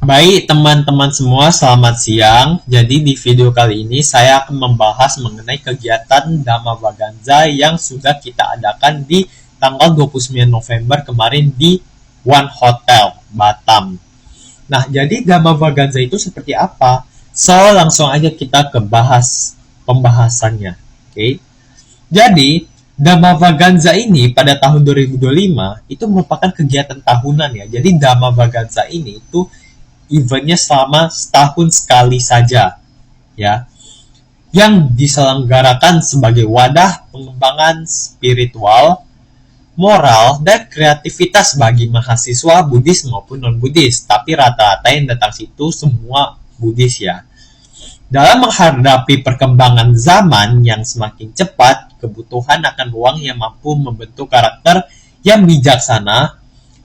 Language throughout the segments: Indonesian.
Baik teman-teman semua, selamat siang. Jadi di video kali ini saya akan membahas mengenai kegiatan Dhamma Vaganza yang sudah kita adakan di tanggal 29 November kemarin di One Hotel, Batam. Nah, jadi Dhamma Vaganza itu seperti apa? So, langsung aja kita ke pembahasannya. Oke. Jadi, Dhamma Vaganza ini pada tahun 2025 itu merupakan kegiatan tahunan ya. Jadi Dhamma Vaganza ini itu eventnya selama setahun sekali saja ya, yang diselenggarakan sebagai wadah pengembangan spiritual, moral, dan kreativitas bagi mahasiswa Buddhis maupun non-Buddhis. Tapi rata-rata yang datang situ semua Buddhis ya. Dalam menghadapi perkembangan zaman yang semakin cepat, kebutuhan akan ruang yang mampu membentuk karakter yang bijaksana,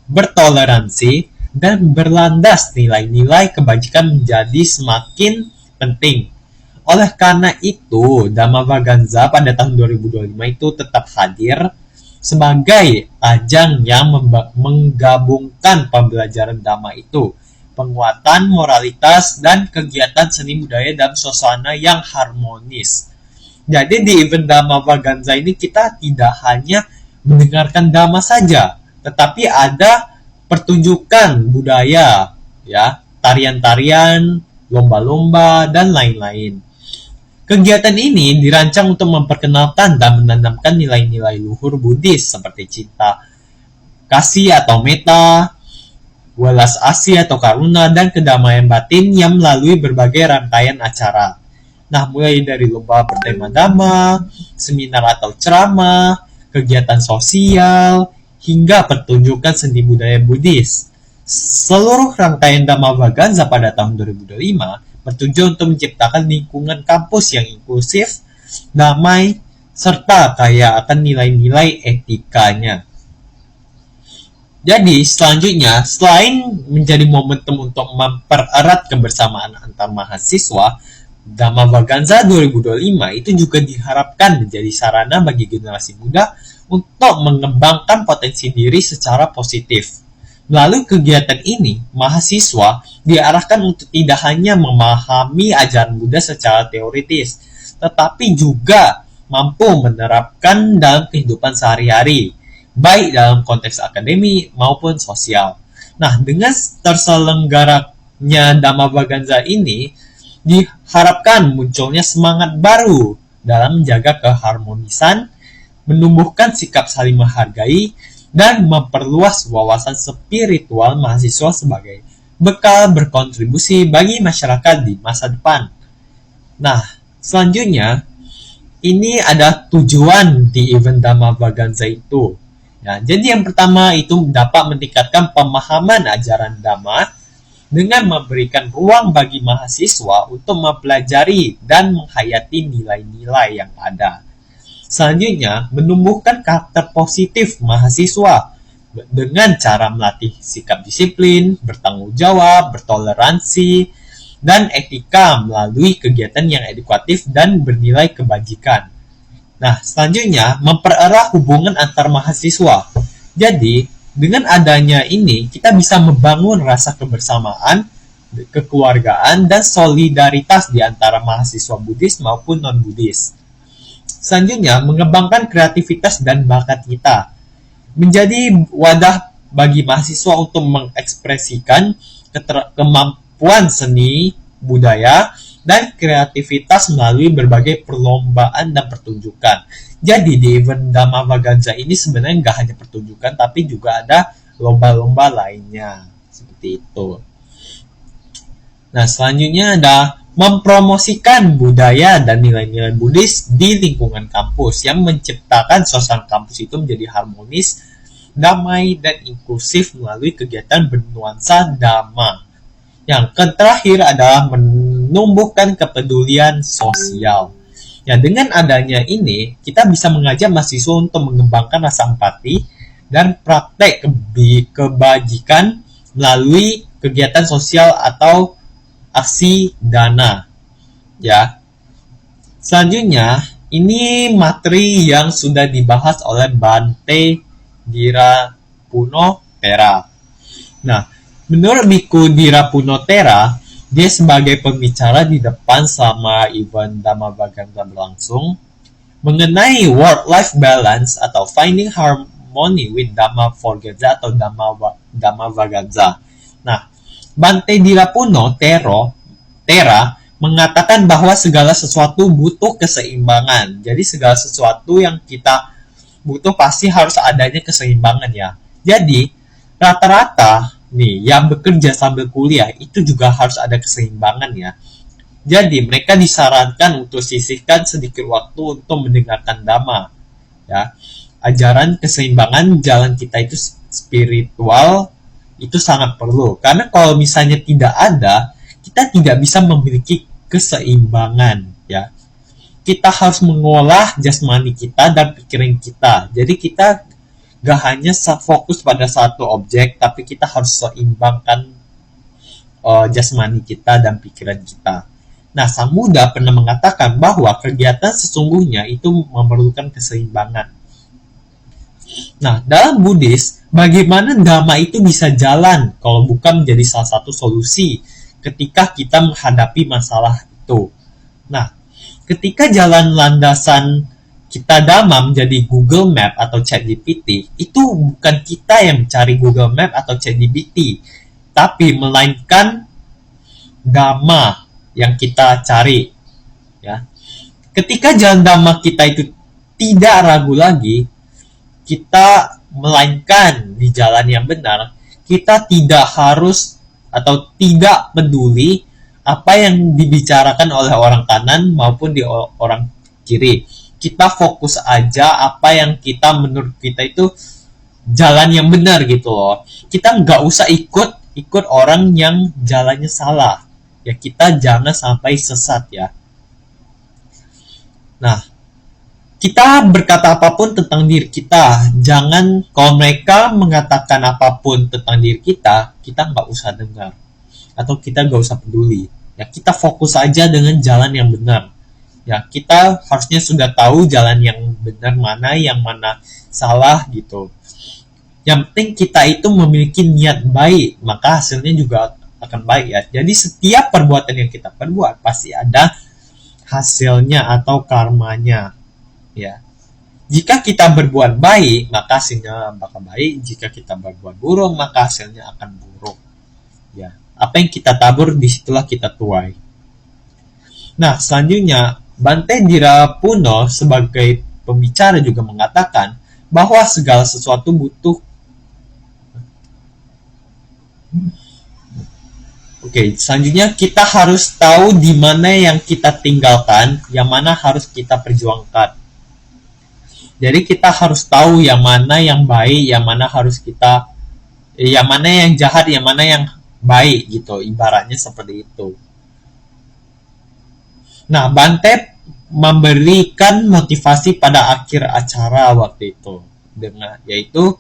bertoleransi, dan berlandas nilai-nilai kebajikan menjadi semakin penting. Oleh karena itu, Dhamma Vaganza pada tahun 2025 itu tetap hadir sebagai ajang yang menggabungkan pembelajaran Dhamma itu, penguatan moralitas, dan kegiatan seni budaya dalam suasana yang harmonis. Jadi di event Dhamma Vaganza ini kita tidak hanya mendengarkan Dhamma saja, tetapi ada pertunjukan budaya, ya, tarian-tarian, lomba-lomba, dan lain-lain. Kegiatan ini dirancang untuk memperkenalkan dan menanamkan nilai-nilai luhur Buddhis seperti cinta kasih atau metta, welas asih atau karuna, dan kedamaian batin yang melalui berbagai rangkaian acara. Nah, mulai dari lomba bertema Dhamma, seminar atau ceramah, kegiatan sosial, hingga pertunjukan seni budaya Buddhis. Seluruh rangkaian Dhamma Vaganza pada tahun 2025 bertujuan untuk menciptakan lingkungan kampus yang inklusif, damai, serta kaya akan nilai-nilai etikanya. Jadi, selanjutnya, selain menjadi momentum untuk mempererat kebersamaan antar mahasiswa, Dhamma Vaganza 2025 itu juga diharapkan menjadi sarana bagi generasi muda untuk mengembangkan potensi diri secara positif. Melalui kegiatan ini, mahasiswa diarahkan untuk tidak hanya memahami ajaran Buddha secara teoritis, tetapi juga mampu menerapkan dalam kehidupan sehari-hari, baik dalam konteks akademik maupun sosial. Nah, dengan terselenggaranya Dhamma Vaganza ini, diharapkan munculnya semangat baru dalam menjaga keharmonisan, menumbuhkan sikap saling menghargai, dan memperluas wawasan spiritual mahasiswa sebagai bekal berkontribusi bagi masyarakat di masa depan. Nah, selanjutnya, ini ada tujuan di event Dhamma Vaganza itu. Ya, jadi yang pertama itu dapat meningkatkan pemahaman ajaran Dhamma dengan memberikan ruang bagi mahasiswa untuk mempelajari dan menghayati nilai-nilai yang ada. Selanjutnya, menumbuhkan karakter positif mahasiswa dengan cara melatih sikap disiplin, bertanggung jawab, bertoleransi, dan etika melalui kegiatan yang edukatif dan bernilai kebajikan. Nah, selanjutnya, mempererat hubungan antar mahasiswa. Jadi, dengan adanya ini, kita bisa membangun rasa kebersamaan, kekeluargaan, dan solidaritas di antara mahasiswa Buddhis maupun non-Buddhis. Selanjutnya, mengembangkan kreativitas dan bakat kita. Menjadi wadah bagi mahasiswa untuk mengekspresikan kemampuan seni, budaya, dan kreativitas melalui berbagai perlombaan dan pertunjukan. Jadi di event Dhamma Vaganza ini sebenarnya nggak hanya pertunjukan, tapi juga ada lomba-lomba lainnya. Seperti itu. Nah, selanjutnya ada mempromosikan budaya dan nilai-nilai Buddhis di lingkungan kampus yang menciptakan suasana kampus itu menjadi harmonis, damai, dan inklusif melalui kegiatan bernuansa Dhamma. Yang terakhir adalah menumbuhkan kepedulian sosial. Ya, dengan adanya ini, kita bisa mengajak mahasiswa untuk mengembangkan rasa empati dan praktek kebajikan melalui kegiatan sosial atau aksi dana. Ya. Selanjutnya, ini materi yang sudah dibahas oleh Bante Dirapuno Pera. Nah, Menurut Biku Dirapunotera, dia sebagai pembicara di depan selama event Dhammavagantha berlangsung mengenai work-life balance atau finding harmony with Dhammavagantha atau Dhammavagantha. Nah, Bante Tera mengatakan bahwa segala sesuatu butuh keseimbangan. Jadi segala sesuatu yang kita butuh pasti harus adanya keseimbangan ya. Jadi rata-rata nih yang bekerja sambil kuliah itu juga harus ada keseimbangan ya. Jadi mereka disarankan untuk sisihkan sedikit waktu untuk mendengarkan dhamma ya. Ajaran keseimbangan jalan kita itu spiritual itu sangat perlu, karena kalau misalnya tidak ada, kita tidak bisa memiliki keseimbangan ya. Kita harus mengolah jasmani kita dan pikiran kita. Jadi kita gak hanya fokus pada satu objek, tapi kita harus seimbangkan jasmani kita dan pikiran kita. Nah, Sang Buddha pernah mengatakan bahwa kegiatan sesungguhnya itu memerlukan keseimbangan. Nah, dalam Buddhis, bagaimana dhamma itu bisa jalan kalau bukan menjadi salah satu solusi ketika kita menghadapi masalah itu. Nah, ketika jalan landasan kita dhamma menjadi Google Map atau ChatGPT, itu bukan kita yang mencari Google Map atau ChatGPT, tapi melainkan dhamma yang kita cari. Ya. Ketika jalan dhamma kita itu tidak ragu lagi, kita melainkan di jalan yang benar, kita tidak harus atau tidak peduli apa yang dibicarakan oleh orang kanan maupun di orang kiri. Kita fokus aja apa yang kita menurut kita itu jalan yang benar gitu loh. Kita nggak usah ikut orang yang jalannya salah. Ya, kita jangan sampai sesat ya. Nah, kita berkata apapun tentang diri kita, jangan kalau mereka mengatakan apapun tentang diri kita nggak usah dengar atau kita nggak usah peduli. Ya, kita fokus aja dengan jalan yang benar. Ya, kita harusnya sudah tahu jalan yang benar mana, yang mana salah gitu. Yang penting kita itu memiliki niat baik, maka hasilnya juga akan baik ya. Jadi setiap perbuatan yang kita perbuat pasti ada hasilnya atau karmanya. Ya. Jika kita berbuat baik, maka hasilnya bakal baik. Jika kita berbuat buruk, maka hasilnya akan buruk. Ya. Apa yang kita tabur, disitulah kita tuai. Nah, selanjutnya, Bante Dirapuno sebagai pembicara juga mengatakan bahwa segala sesuatu butuh. Oke, selanjutnya kita harus tahu di mana yang kita tinggalkan, yang mana harus kita perjuangkan. Jadi kita harus tahu yang mana yang baik, yang mana harus kita, yang mana yang jahat, yang mana yang baik gitu. Ibaratnya seperti itu. Nah, Bante memberikan motivasi pada akhir acara waktu itu, dengan yaitu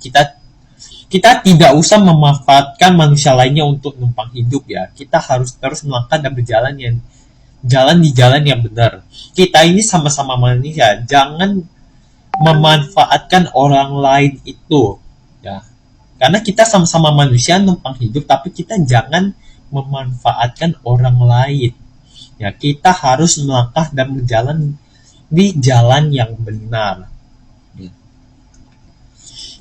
kita tidak usah memanfaatkan manusia lainnya untuk numpang hidup ya. Kita harus terus melangkah dan berjalan di jalan yang benar. Kita ini sama-sama manusia, jangan memanfaatkan orang lain itu ya, karena kita sama-sama manusia numpang hidup, tapi kita jangan memanfaatkan orang lain ya. Kita harus melangkah dan berjalan di jalan yang benar.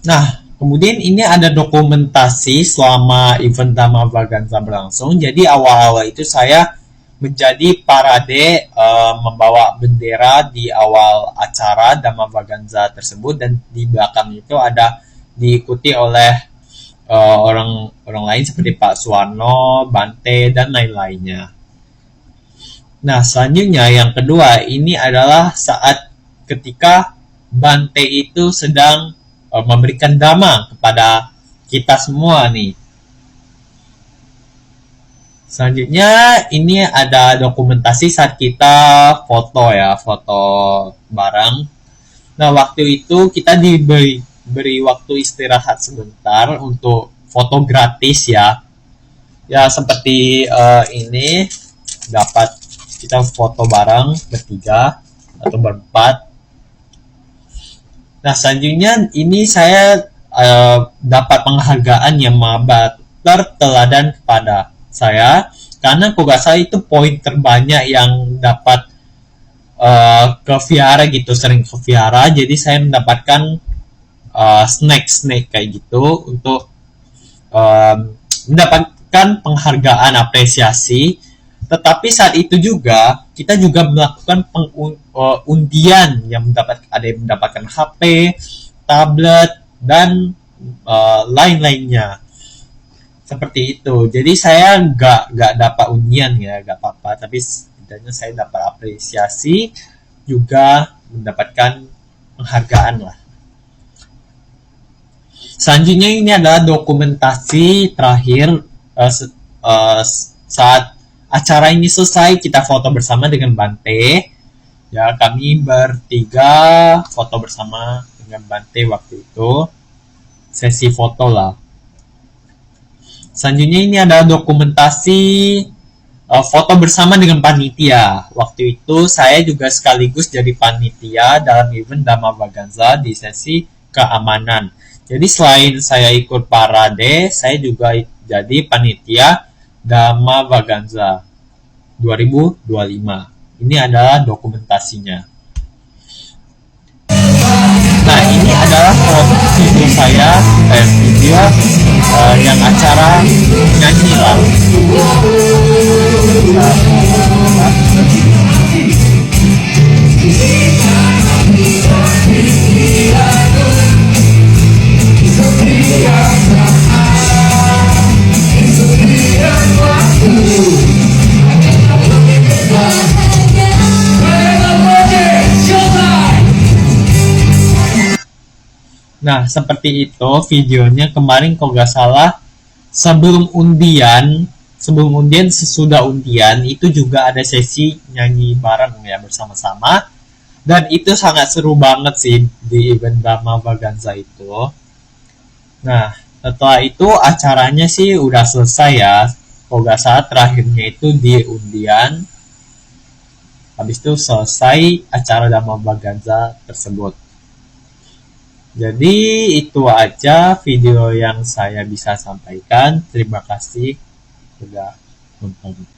Nah, kemudian ini ada dokumentasi selama event Dhammavagantha berlangsung. Jadi awal-awal itu saya menjadi parade membawa bendera di awal acara Dhammavagantha tersebut, dan di belakang itu ada diikuti oleh orang lain seperti Pak Suwarno, Bante, dan lain-lainnya. Nah, selanjutnya yang kedua ini adalah saat ketika Bante itu sedang memberikan dhamma kepada kita semua nih. Selanjutnya ini ada dokumentasi saat kita foto ya, foto bareng. Nah, waktu itu kita diberi waktu istirahat sebentar untuk foto gratis ya. Ya, seperti ini dapat kita foto bareng bertiga atau berempat. Nah, selanjutnya ini saya dapat penghargaan yang terteladan kepada saya, karena Kogasa itu poin terbanyak yang dapat ke vihara gitu, sering ke vihara, jadi saya mendapatkan snack kayak gitu untuk mendapatkan penghargaan apresiasi. Tetapi saat itu juga kita juga melakukan undian yang ada yang mendapatkan HP, tablet, dan lain-lainnya seperti itu. Jadi saya nggak dapat undian ya, nggak apa-apa, tapi setidaknya saya dapat apresiasi, juga mendapatkan penghargaan lah. Selanjutnya ini adalah dokumentasi terakhir saat acara ini selesai, kita foto bersama dengan Bante. Ya, kami bertiga foto bersama dengan Bante waktu itu. Sesi foto lah. Selanjutnya ini adalah dokumentasi foto bersama dengan panitia. Waktu itu saya juga sekaligus jadi panitia dalam event Dhamma Vaganza di sesi keamanan. Jadi selain saya ikut parade, saya juga jadi panitia Dhamma Vaganza 2025. Ini adalah dokumentasinya. Nah, ini adalah video saya, video yang acara nyanyi lah. Nah, seperti itu videonya kemarin kalau nggak salah. Sebelum undian, sesudah undian, itu juga ada sesi nyanyi bareng ya bersama-sama. Dan itu sangat seru banget sih di event Dhamma Vaganza itu. Nah, setelah itu acaranya sih udah selesai ya. Kalau nggak salah terakhirnya itu di undian. Habis itu selesai acara Dhamma Vaganza tersebut. Jadi itu aja video yang saya bisa sampaikan. Terima kasih sudah nonton.